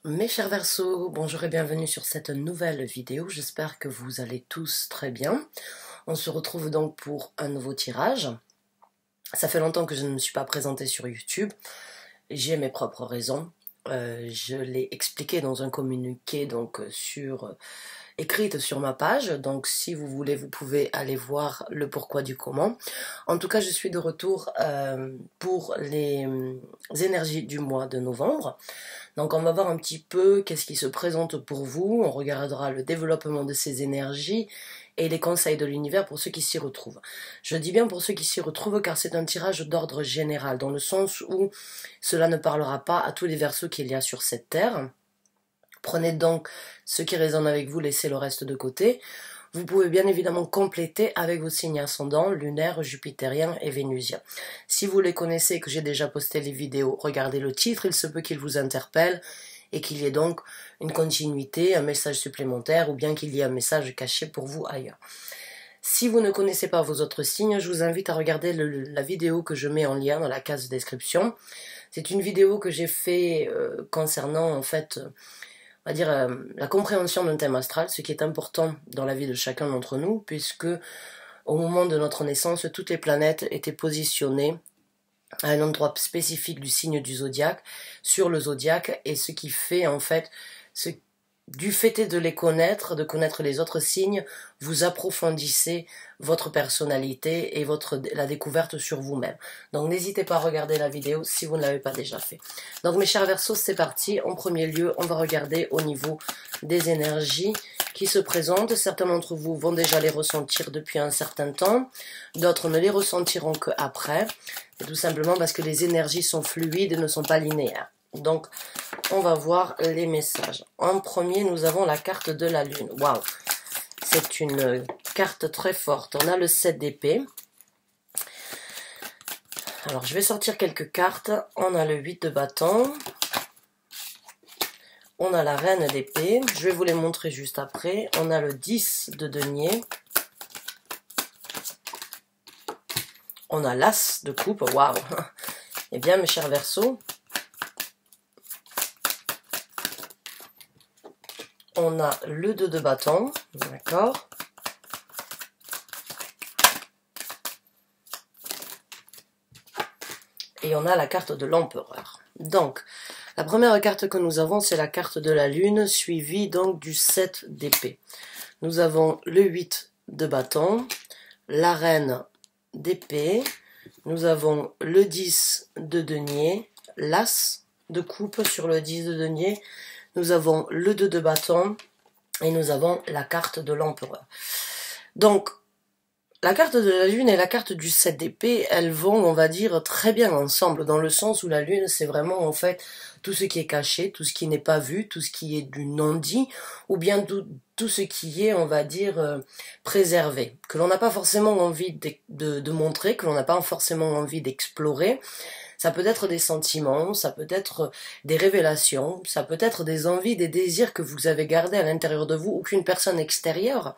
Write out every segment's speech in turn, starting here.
Mes chers Verseaux, bonjour et bienvenue sur cette nouvelle vidéo. J'espère que vous allez tous très bien. On se retrouve donc pour un nouveau tirage. Ça fait longtemps que je ne me suis pas présentée sur YouTube. J'ai mes propres raisons. Je l'ai expliqué dans un communiqué écrite sur ma page. Donc si vous voulez, vous pouvez aller voir le pourquoi du comment. En tout cas, je suis de retour pour les énergies du mois de novembre. Donc on va voir un petit peu qu'est-ce qui se présente pour vous, on regardera le développement de ces énergies et les conseils de l'univers pour ceux qui s'y retrouvent. Je dis bien pour ceux qui s'y retrouvent car c'est un tirage d'ordre général, dans le sens où cela ne parlera pas à tous les Verseaux qu'il y a sur cette terre. Prenez donc ce qui résonne avec vous, laissez le reste de côté. Vous pouvez bien évidemment compléter avec vos signes ascendants, lunaires, jupitériens et vénusiens. Si vous les connaissez et que j'ai déjà posté les vidéos, regardez le titre, il se peut qu'il vous interpelle et qu'il y ait donc une continuité, un message supplémentaire ou bien qu'il y ait un message caché pour vous ailleurs. Si vous ne connaissez pas vos autres signes, je vous invite à regarder la vidéo que je mets en lien dans la case de description. C'est une vidéo que j'ai fait concernant en fait on va dire, la compréhension d'un thème astral, ce qui est important dans la vie de chacun d'entre nous, puisque au moment de notre naissance, toutes les planètes étaient positionnées à un endroit spécifique du signe du zodiaque, sur le zodiaque, et ce qui fait en fait, du fait de les connaître, de connaître les autres signes, vous approfondissez votre personnalité et la découverte sur vous-même. Donc n'hésitez pas à regarder la vidéo si vous ne l'avez pas déjà fait. Donc mes chers Verseaux, c'est parti. En premier lieu, on va regarder au niveau des énergies qui se présentent. Certains d'entre vous vont déjà les ressentir depuis un certain temps, d'autres ne les ressentiront qu'après. C'est tout simplement parce que les énergies sont fluides et ne sont pas linéaires. Donc, on va voir les messages. En premier, nous avons la carte de la lune. Waouh! C'est une carte très forte. On a le 7 d'épée. Alors, je vais sortir quelques cartes. On a le 8 de bâton. On a la reine d'épée. Je vais vous les montrer juste après. On a le 10 de denier. On a l'as de coupe. Waouh! Eh bien, mes chers Verseaux, on a le 2 de bâton, d'accord. Et on a la carte de l'empereur. Donc, la première carte que nous avons, c'est la carte de la lune, suivie donc du 7 d'épée. Nous avons le 8 de bâton, la reine d'épée, nous avons le 10 de denier, l'as de coupe sur le 10 de denier, nous avons le 2 de bâton et nous avons la carte de l'empereur. Donc, la carte de la lune et la carte du 7 d'épée, elles vont, on va dire, très bien ensemble, dans le sens où la lune, c'est vraiment, en fait, tout ce qui est caché, tout ce qui n'est pas vu, tout ce qui est du non-dit, ou bien tout ce qui est, on va dire, préservé, que l'on n'a pas forcément envie de montrer, que l'on n'a pas forcément envie d'explorer. Ça peut être des sentiments, ça peut être des révélations, ça peut être des envies, des désirs que vous avez gardés à l'intérieur de vous ou qu'une personne extérieure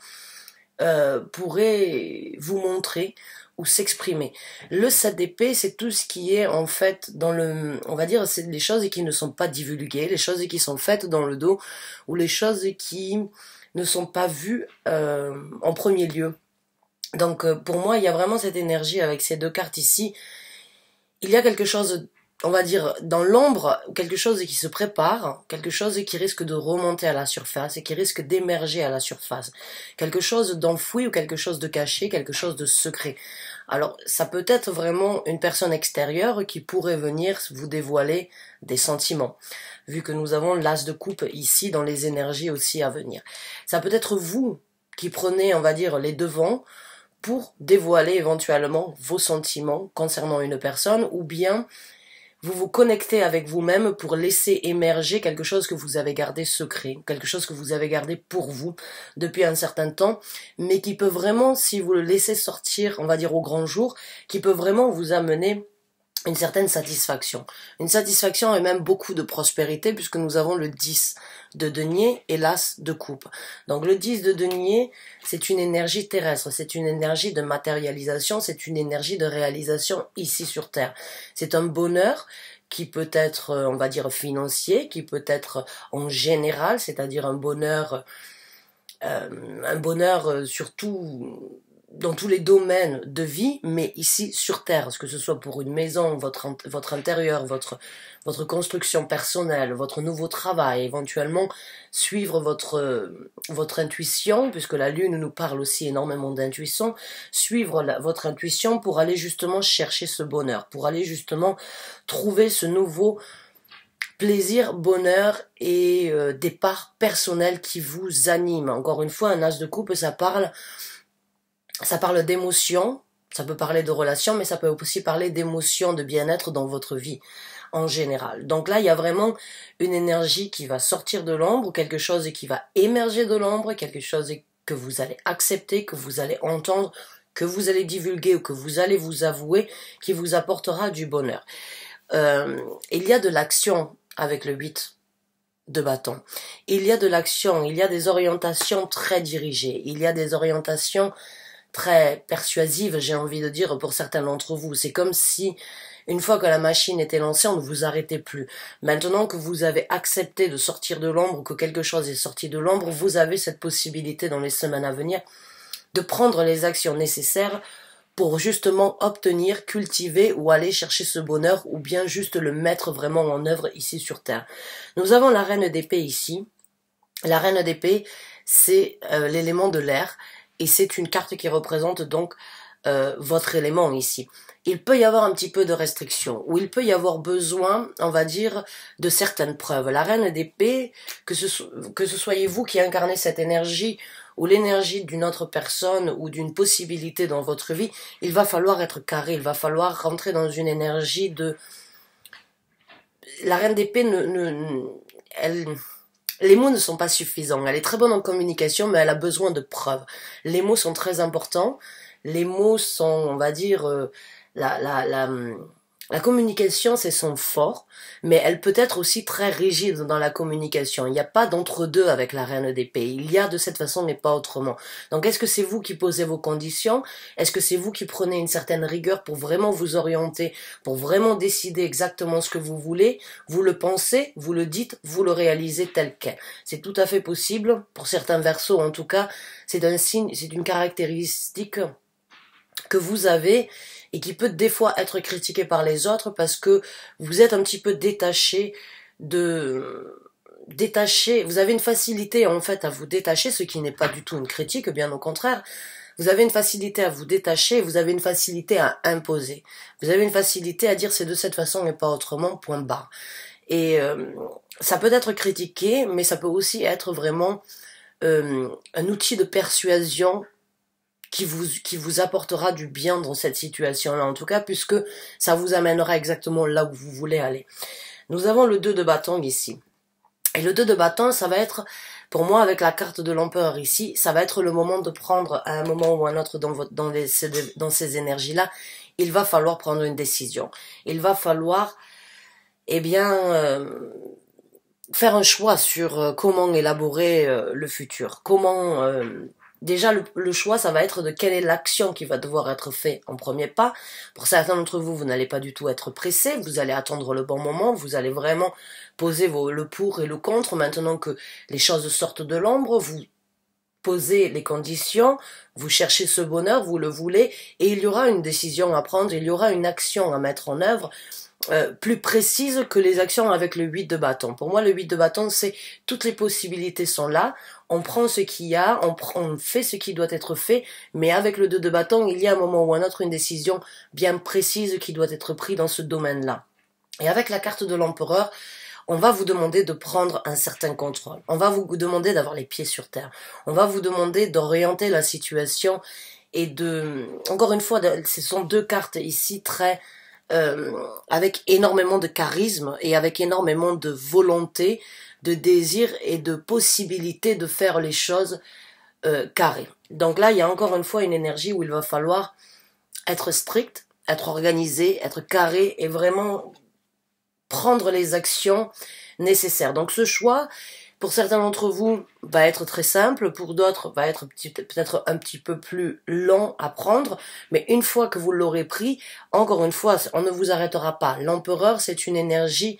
pourrait vous montrer ou s'exprimer. Le 7 d'épée, c'est tout ce qui est en fait dans le, on va dire, c'est les choses qui ne sont pas divulguées, les choses qui sont faites dans le dos ou les choses qui ne sont pas vues en premier lieu. Donc pour moi, il y a vraiment cette énergie avec ces deux cartes ici. Il y a quelque chose, on va dire, dans l'ombre, quelque chose qui se prépare, quelque chose qui risque de remonter à la surface et qui risque d'émerger à la surface. Quelque chose d'enfoui ou quelque chose de caché, quelque chose de secret. Alors, ça peut être vraiment une personne extérieure qui pourrait venir vous dévoiler des sentiments, vu que nous avons l'as de coupe ici dans les énergies aussi à venir. Ça peut être vous qui prenez, on va dire, les devants, pour dévoiler éventuellement vos sentiments concernant une personne, ou bien vous vous connectez avec vous-même pour laisser émerger quelque chose que vous avez gardé secret, quelque chose que vous avez gardé pour vous depuis un certain temps, mais qui peut vraiment, si vous le laissez sortir, on va dire au grand jour, qui peut vraiment vous amener une certaine satisfaction. Une satisfaction et même beaucoup de prospérité puisque nous avons le 10 de denier et l'as de coupe. Donc le 10 de denier, c'est une énergie terrestre, c'est une énergie de matérialisation, c'est une énergie de réalisation ici sur Terre. C'est un bonheur qui peut être, on va dire, financier, qui peut être en général, c'est-à-dire un bonheur surtout dans tous les domaines de vie, mais ici sur Terre, que ce soit pour une maison, votre intérieur, votre construction personnelle, votre nouveau travail, éventuellement suivre votre intuition, puisque la Lune nous parle aussi énormément d'intuition, suivre votre intuition pour aller justement chercher ce bonheur, pour aller justement trouver ce nouveau plaisir, bonheur et départ personnel qui vous anime. Encore une fois, un as de coupe, ça parle d'émotions, ça peut parler de relations, mais ça peut aussi parler d'émotions, de bien-être dans votre vie en général. Donc là, il y a vraiment une énergie qui va sortir de l'ombre, quelque chose qui va émerger de l'ombre, quelque chose que vous allez accepter, que vous allez entendre, que vous allez divulguer ou que vous allez vous avouer, qui vous apportera du bonheur. Il y a de l'action avec le 8 de bâton. Il y a de l'action, il y a des orientations très dirigées, il y a des orientations très persuasive, j'ai envie de dire, pour certains d'entre vous. C'est comme si, une fois que la machine était lancée, on ne vous arrêtait plus. Maintenant que vous avez accepté de sortir de l'ombre, ou que quelque chose est sorti de l'ombre, vous avez cette possibilité dans les semaines à venir de prendre les actions nécessaires pour justement obtenir, cultiver ou aller chercher ce bonheur, ou bien juste le mettre vraiment en œuvre ici sur Terre. Nous avons la reine d'épée ici. La reine d'épée, c'est l'élément de l'air, et c'est une carte qui représente donc votre élément ici. Il peut y avoir un petit peu de restriction, ou il peut y avoir besoin, on va dire, de certaines preuves. La reine d'épée, que ce soyez vous qui incarnez cette énergie, ou l'énergie d'une autre personne, ou d'une possibilité dans votre vie, il va falloir être carré, il va falloir rentrer dans une énergie de... La reine d'épée, les mots ne sont pas suffisants. Elle est très bonne en communication, mais elle a besoin de preuves. Les mots sont très importants. Les mots sont, on va dire, la communication, c'est son fort, mais elle peut être aussi très rigide dans la communication. Il n'y a pas d'entre-deux avec la reine d'épée. Il y a de cette façon, mais pas autrement. Donc, est-ce que c'est vous qui posez vos conditions? Est-ce que c'est vous qui prenez une certaine rigueur pour vraiment vous orienter, pour vraiment décider exactement ce que vous voulez? Vous le pensez, vous le dites, vous le réalisez tel quel. C'est tout à fait possible. Pour certains versos, en tout cas, c'est un signe, c'est une caractéristique que vous avez et qui peut des fois être critiqué par les autres parce que vous êtes un petit peu détaché, vous avez une facilité en fait à vous détacher, ce qui n'est pas du tout une critique, bien au contraire. Vous avez une facilité à vous détacher, vous avez une facilité à imposer. Vous avez une facilité à dire c'est de cette façon et pas autrement, point barre. Et ça peut être critiqué, mais ça peut aussi être vraiment un outil de persuasion qui vous apportera du bien dans cette situation-là, en tout cas, puisque ça vous amènera exactement là où vous voulez aller. Nous avons le 2 de bâton ici. Et le 2 de bâton, ça va être, pour moi, avec la carte de l'empereur ici, ça va être le moment de prendre, à un moment ou à un autre dans ces énergies-là, il va falloir prendre une décision. Il va falloir, eh bien, faire un choix sur comment élaborer le futur, comment... Déjà, le choix, ça va être de quelle est l'action qui va devoir être faite en premier pas. Pour certains d'entre vous, vous n'allez pas du tout être pressé, vous allez attendre le bon moment, vous allez vraiment poser le pour et le contre. Maintenant que les choses sortent de l'ombre, vous posez les conditions, vous cherchez ce bonheur, vous le voulez, et il y aura une décision à prendre, il y aura une action à mettre en œuvre, plus précise que les actions avec le 8 de bâton. Pour moi, le 8 de bâton, c'est toutes les possibilités sont là, on prend ce qu'il y a, on fait ce qui doit être fait, mais avec le 2 de bâton, il y a un moment ou un autre une décision bien précise qui doit être prise dans ce domaine-là. Et avec la carte de l'empereur, on va vous demander de prendre un certain contrôle. On va vous demander d'avoir les pieds sur terre. On va vous demander d'orienter la situation et encore une fois, ce sont deux cartes ici très... avec énormément de charisme et avec énormément de volonté, de désir et de possibilité de faire les choses carrées. Donc là, il y a encore une fois une énergie où il va falloir être strict, être organisé, être carré et vraiment prendre les actions nécessaires. Donc ce choix, Pour certains d'entre vous, va être très simple, pour d'autres, va être peut-être un petit peu plus lent à prendre, mais une fois que vous l'aurez pris, encore une fois, on ne vous arrêtera pas. L'empereur, c'est une énergie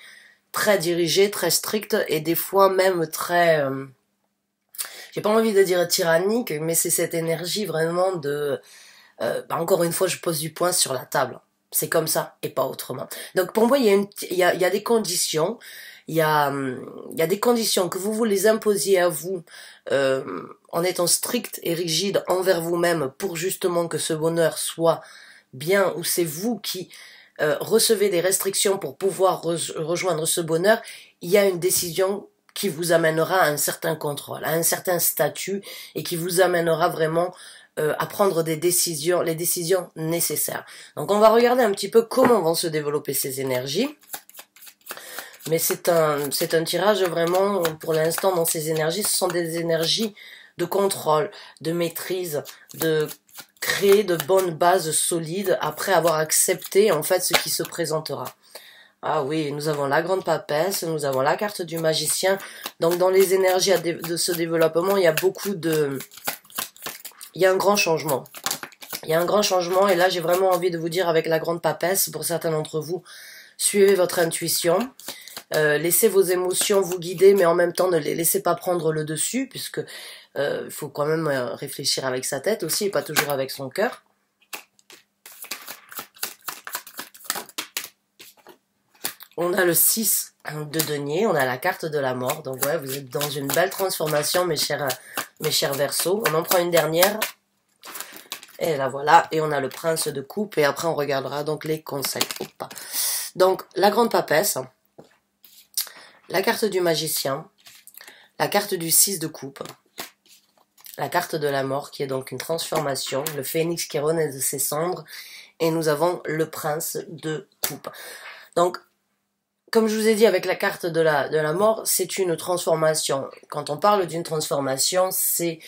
très dirigée, très stricte, et des fois même très... j'ai pas envie de dire tyrannique, mais c'est cette énergie vraiment de... encore une fois, je pose du poing sur la table. C'est comme ça, et pas autrement. Donc pour moi, il y a des conditions... il y a des conditions que vous les imposiez à vous en étant strict et rigide envers vous-même pour justement que ce bonheur soit bien, ou c'est vous qui recevez des restrictions pour pouvoir rejoindre ce bonheur. Il y a une décision qui vous amènera à un certain contrôle, à un certain statut, et qui vous amènera vraiment à prendre des décisions, les décisions nécessaires. Donc on va regarder un petit peu comment vont se développer ces énergies. Mais c'est un tirage vraiment, pour l'instant, dans ces énergies, ce sont des énergies de contrôle, de maîtrise, de créer de bonnes bases solides après avoir accepté, en fait, ce qui se présentera. Ah oui, nous avons la grande papesse, nous avons la carte du magicien. Donc, dans les énergies de ce développement, il y a il y a un grand changement. Il y a un grand changement, et là, j'ai vraiment envie de vous dire, avec la grande papesse, pour certains d'entre vous, suivez votre intuition. Laissez vos émotions vous guider, mais en même temps ne les laissez pas prendre le dessus, puisque il faut quand même réfléchir avec sa tête aussi, et pas toujours avec son cœur. On a le 6 de denier, on a la carte de la mort, donc ouais, vous êtes dans une belle transformation, mes chers Verseaux. On en prend une dernière, et la voilà, et on a le prince de coupe, et après on regardera donc les conseils. Opa. Donc, la grande papesse, la carte du magicien, la carte du 6 de coupe, la carte de la mort qui est donc une transformation, le phénix qui renaît de ses cendres, et nous avons le prince de coupe. Donc, comme je vous ai dit, avec la carte de la mort, c'est une transformation. Quand on parle d'une transformation, c'est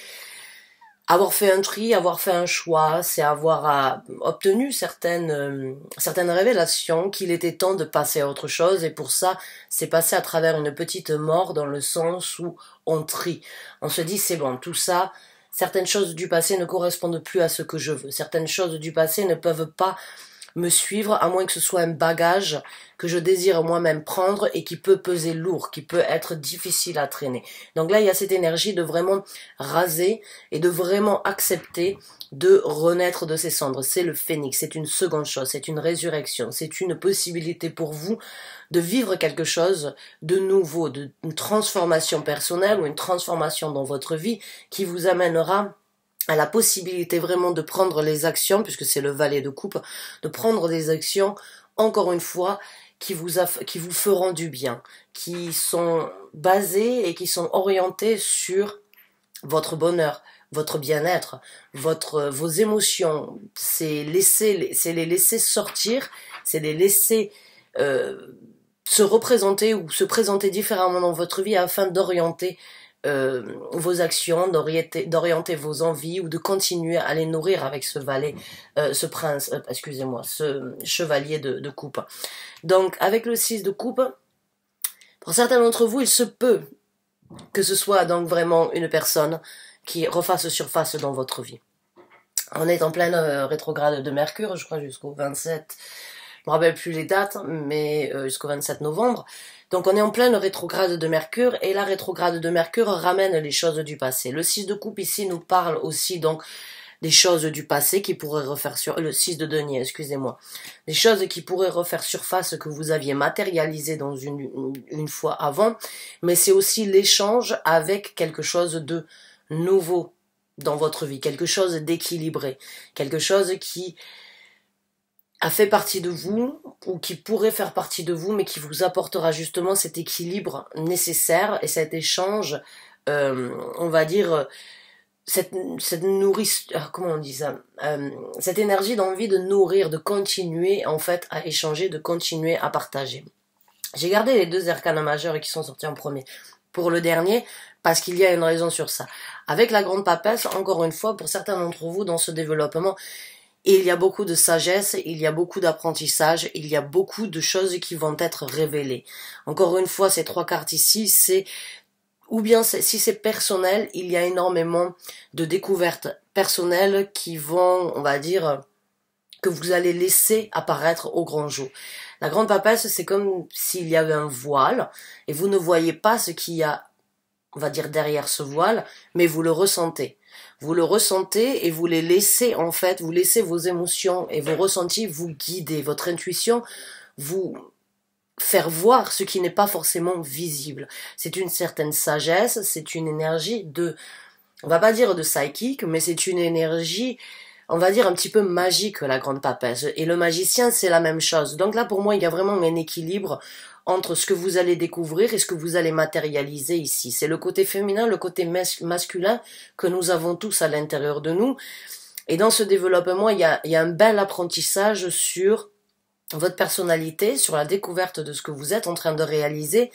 avoir fait un tri, avoir fait un choix, c'est avoir obtenu certaines révélations, qu'il était temps de passer à autre chose, et pour ça, c'est passer à travers une petite mort, dans le sens où on trie. On se dit, c'est bon, tout ça, certaines choses du passé ne correspondent plus à ce que je veux. Certaines choses du passé ne peuvent pas me suivre, à moins que ce soit un bagage que je désire moi-même prendre et qui peut peser lourd, qui peut être difficile à traîner. Donc là, il y a cette énergie de vraiment raser et de vraiment accepter de renaître de ses cendres. C'est le phénix, c'est une seconde chose, c'est une résurrection, c'est une possibilité pour vous de vivre quelque chose de nouveau, une transformation personnelle ou une transformation dans votre vie qui vous amènera à la possibilité vraiment de prendre les actions, puisque c'est le valet de coupe, de prendre des actions, encore une fois, qui vous feront du bien, qui sont basées et qui sont orientées sur votre bonheur, votre bien-être, vos émotions. C'est les laisser sortir, c'est les laisser se représenter ou se présenter différemment dans votre vie afin d'orienter vos actions, d'orienter vos envies, ou de continuer à les nourrir avec ce valet, ce chevalier de coupe. Donc, avec le 6 de coupe, pour certains d'entre vous, il se peut que ce soit donc vraiment une personne qui refasse surface dans votre vie. On est en pleine rétrograde de Mercure, je crois jusqu'au 27, je me rappelle plus les dates, mais jusqu'au 27 novembre. Donc on est en pleine rétrograde de Mercure, et la rétrograde de Mercure ramène les choses du passé. Le 6 de coupe ici nous parle aussi donc des choses du passé qui pourraient refaire le 6 de denier, excusez-moi. Des choses qui pourraient refaire surface, que vous aviez matérialisées dans une fois avant, mais c'est aussi l'échange avec quelque chose de nouveau dans votre vie, quelque chose d'équilibré, quelque chose qui a fait partie de vous, ou qui pourrait faire partie de vous, mais qui vous apportera justement cet équilibre nécessaire et cet échange, on va dire, cette comment on dit ça, cette énergie d'envie de nourrir, de continuer en fait à échanger, de continuer à partager. J'ai gardé les 2 arcanes majeurs qui sont sortis en premier pour le dernier, parce qu'il y a une raison sur ça. Avec la grande papesse, encore une fois, pour certains d'entre vous dans ce développement, il y a beaucoup de sagesse, il y a beaucoup d'apprentissage, il y a beaucoup de choses qui vont être révélées. Encore une fois, ces 3 cartes ici, c'est ou bien si c'est personnel, il y a énormément de découvertes personnelles qui vont, on va dire, que vous allez laisser apparaître au grand jour. La grande papesse, c'est comme s'il y avait un voile et vous ne voyez pas ce qu'il y a, on va dire, derrière ce voile, mais vous le ressentez. Vous le ressentez et vous les laissez, en fait, vous laissez vos émotions et vos ressentis vous guider, votre intuition vous faire voir ce qui n'est pas forcément visible. C'est une certaine sagesse, c'est une énergie de, on va pas dire de psychique, mais c'est une énergie, on va dire un petit peu magique, la grande papesse. Et le magicien, c'est la même chose. Donc là, pour moi, il y a vraiment un équilibre entre ce que vous allez découvrir et ce que vous allez matérialiser ici. C'est le côté féminin, le côté masculin que nous avons tous à l'intérieur de nous. Et dans ce développement, il y a un bel apprentissage sur votre personnalité, sur la découverte de ce que vous êtes en train de réaliser.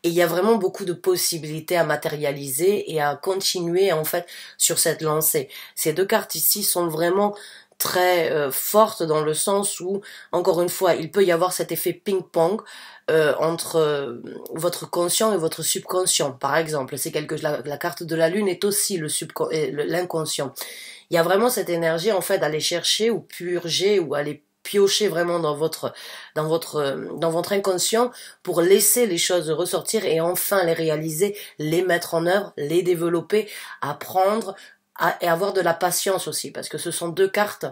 Et il y a vraiment beaucoup de possibilités à matérialiser et à continuer en fait sur cette lancée. Ces deux cartes ici sont vraiment très fortes dans le sens où, encore une fois, il peut y avoir cet effet ping-pong entre votre conscient et votre subconscient. Par exemple, c'est la carte de la lune est aussi l'inconscient. Il y a vraiment cette énergie en fait d'aller chercher ou purger ou aller piocher vraiment dans votre inconscient pour laisser les choses ressortir et enfin les réaliser, les mettre en œuvre, les développer, apprendre et avoir de la patience aussi, parce que ce sont deux cartes.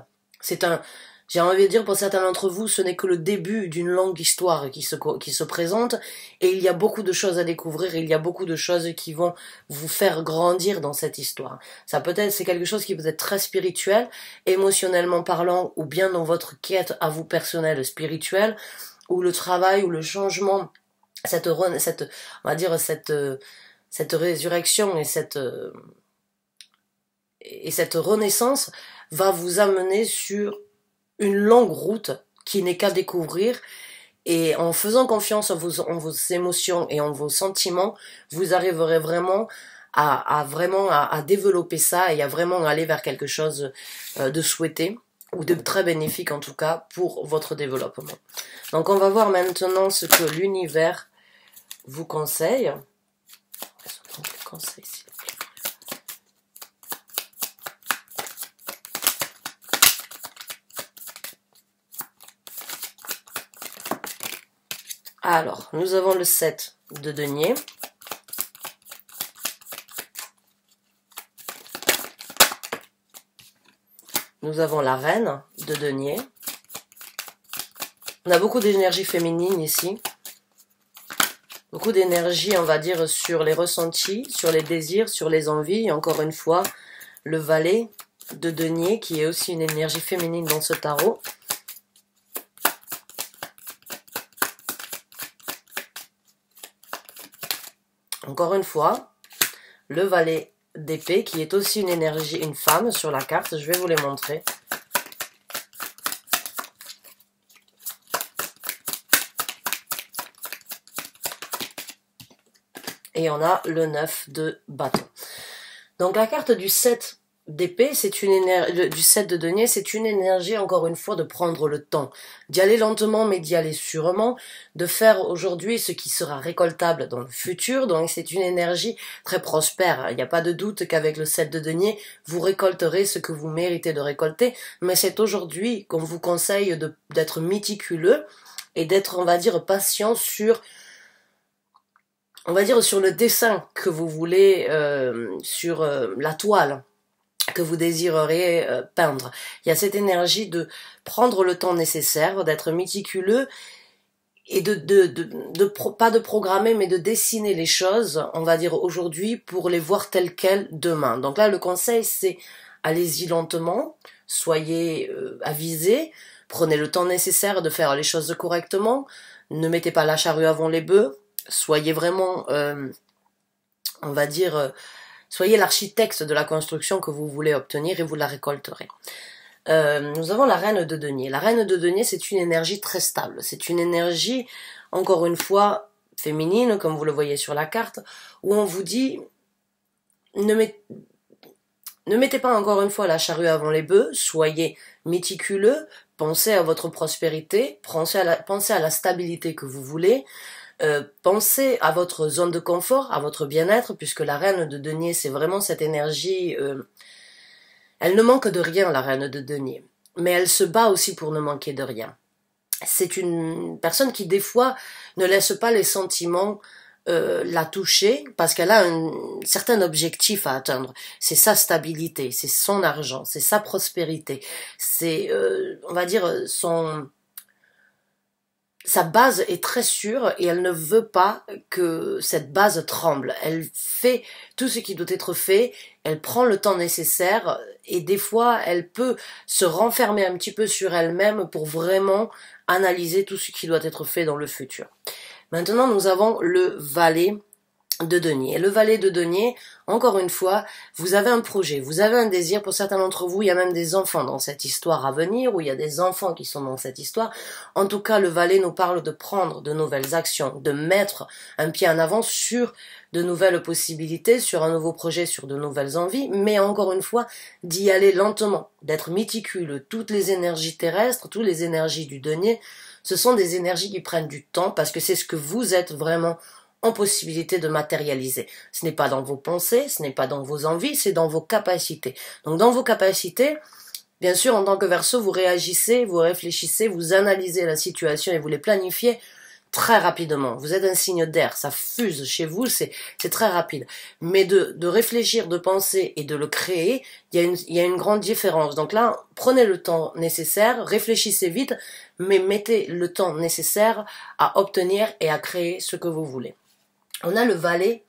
J'ai envie de dire pour certains d'entre vous, ce n'est que le début d'une longue histoire qui se présente et il y a beaucoup de choses à découvrir, il y a beaucoup de choses qui vont vous faire grandir dans cette histoire. C'est quelque chose qui peut être très spirituel, émotionnellement parlant ou bien dans votre quête à vous personnelle spirituelle, ou le travail ou le changement, cette résurrection et cette renaissance va vous amener sur une longue route qui n'est qu'à découvrir, et en faisant confiance en vos émotions et en vos sentiments, vous arriverez vraiment à développer ça et à vraiment aller vers quelque chose de souhaité ou de très bénéfique en tout cas pour votre développement. Donc on va voir maintenant ce que l'univers vous conseille. Alors, nous avons le 7 de denier. Nous avons la reine de denier. On a beaucoup d'énergie féminine ici. Beaucoup d'énergie, on va dire, sur les ressentis, sur les désirs, sur les envies. Et encore une fois, le valet de denier, qui est aussi une énergie féminine dans ce tarot. Encore une fois, le valet d'épée, qui est aussi une énergie, une femme sur la carte. Je vais vous les montrer. Et on a le 9 de bâton. Donc la carte du 7 d'épée, c'est une énergie, du 7 de denier, c'est une énergie, encore une fois, de prendre le temps, d'y aller lentement, mais d'y aller sûrement, de faire aujourd'hui ce qui sera récoltable dans le futur. Donc c'est une énergie très prospère. Il n'y a pas de doute qu'avec le 7 de denier, vous récolterez ce que vous méritez de récolter, mais c'est aujourd'hui qu'on vous conseille d'être méticuleux et d'être, on va dire, patient sur le dessin que vous voulez, sur la toile que vous désirerez peindre. Il y a cette énergie de prendre le temps nécessaire, d'être méticuleux et pas de programmer, mais de dessiner les choses, on va dire aujourd'hui, pour les voir telles quelles demain. Donc là, le conseil, c'est allez-y lentement, soyez avisés, prenez le temps nécessaire de faire les choses correctement, ne mettez pas la charrue avant les bœufs, soyez vraiment, on va dire, soyez l'architecte de la construction que vous voulez obtenir et vous la récolterez. Nous avons la reine de denier. La reine de denier, c'est une énergie très stable. C'est une énergie, encore une fois, féminine, comme vous le voyez sur la carte, où on vous dit, ne mettez pas encore une fois la charrue avant les bœufs, soyez méticuleux, pensez à votre prospérité, pensez à la stabilité que vous voulez, Pensez à votre zone de confort, à votre bien-être, puisque la reine de denier, c'est vraiment cette énergie, elle ne manque de rien, la reine de denier, mais elle se bat aussi pour ne manquer de rien. C'est une personne qui, des fois, ne laisse pas les sentiments la toucher, parce qu'elle a un certain objectif à atteindre. C'est sa stabilité, c'est son argent, c'est sa prospérité, c'est, on va dire, sa base est très sûre et elle ne veut pas que cette base tremble. Elle fait tout ce qui doit être fait, elle prend le temps nécessaire et des fois elle peut se renfermer un petit peu sur elle-même pour vraiment analyser tout ce qui doit être fait dans le futur. Maintenant, nous avons le valet de denier. Et le valet de denier, encore une fois, vous avez un projet, vous avez un désir. Pour certains d'entre vous, il y a même des enfants dans cette histoire à venir, ou il y a des enfants qui sont dans cette histoire. En tout cas, le valet nous parle de prendre de nouvelles actions, de mettre un pied en avant sur de nouvelles possibilités, sur un nouveau projet, sur de nouvelles envies, mais encore une fois, d'y aller lentement, d'être méticuleux. Toutes les énergies terrestres, toutes les énergies du denier, ce sont des énergies qui prennent du temps, parce que c'est ce que vous êtes vraiment en possibilité de matérialiser. Ce n'est pas dans vos pensées, ce n'est pas dans vos envies, c'est dans vos capacités. Donc dans vos capacités, bien sûr, en tant que Verseau, vous réagissez, vous réfléchissez, vous analysez la situation et vous les planifiez très rapidement. Vous êtes un signe d'air, ça fuse chez vous, c'est très rapide. Mais de réfléchir, de penser et de le créer, il y a une grande différence. Donc là, prenez le temps nécessaire, réfléchissez vite, mais mettez le temps nécessaire à obtenir et à créer ce que vous voulez. On a le valet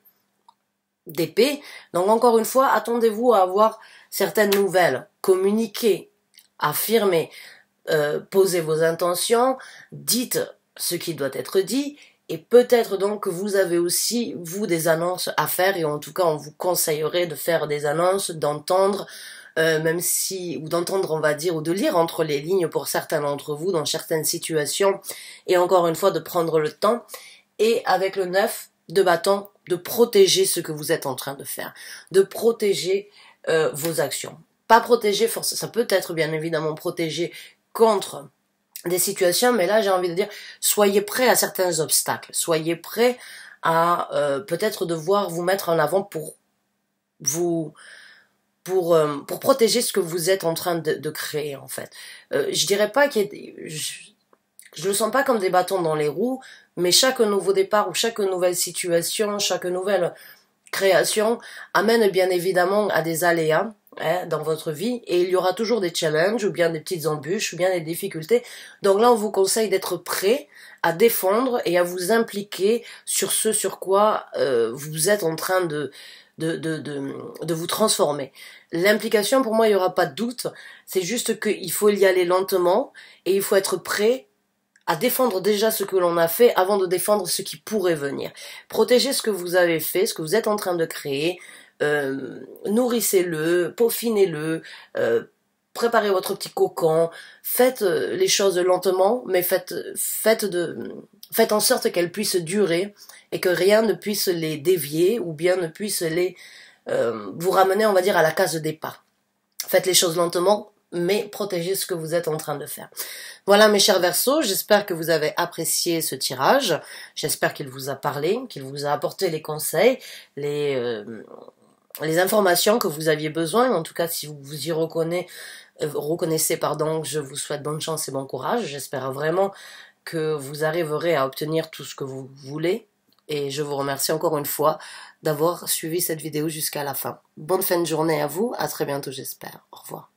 d'épée, donc encore une fois, attendez-vous à avoir certaines nouvelles, communiquez, affirmez, posez vos intentions, dites ce qui doit être dit, et peut-être donc que vous avez aussi, vous, des annonces à faire, et en tout cas, on vous conseillerait de faire des annonces, d'entendre, même si, ou d'entendre, on va dire, ou de lire entre les lignes pour certains d'entre vous, dans certaines situations, et encore une fois, de prendre le temps, et avec le 9 de bâton, de protéger ce que vous êtes en train de faire, de protéger vos actions. Pas protéger, ça peut être bien évidemment protéger contre des situations, mais là j'ai envie de dire, soyez prêts à certains obstacles, soyez prêts à peut-être devoir vous mettre en avant pour protéger ce que vous êtes en train de créer en fait. Je dirais pas qu'il y ait je le sens pas comme des bâtons dans les roues, mais chaque nouveau départ ou chaque nouvelle situation, chaque nouvelle création amène bien évidemment à des aléas dans votre vie, et il y aura toujours des challenges ou bien des petites embûches ou bien des difficultés. Donc là, on vous conseille d'être prêt à défendre et à vous impliquer sur ce sur quoi vous êtes en train de vous transformer. L'implication, pour moi, il n'y aura pas de doute. C'est juste qu'il faut y aller lentement et il faut être prêt à défendre déjà ce que l'on a fait avant de défendre ce qui pourrait venir. Protégez ce que vous avez fait, ce que vous êtes en train de créer, nourrissez-le, peaufinez-le, préparez votre petit cocon, faites les choses lentement, mais faites en sorte qu'elles puissent durer et que rien ne puisse les dévier ou bien ne puisse les vous ramener, on va dire, à la case départ. Faites les choses lentement, mais protégez ce que vous êtes en train de faire. Voilà mes chers Verseaux, j'espère que vous avez apprécié ce tirage, j'espère qu'il vous a parlé, qu'il vous a apporté les conseils, les informations que vous aviez besoin. En tout cas, si vous vous y reconnaissez, je vous souhaite bonne chance et bon courage. J'espère vraiment que vous arriverez à obtenir tout ce que vous voulez. Et je vous remercie encore une fois d'avoir suivi cette vidéo jusqu'à la fin. Bonne fin de journée à vous, à très bientôt j'espère. Au revoir.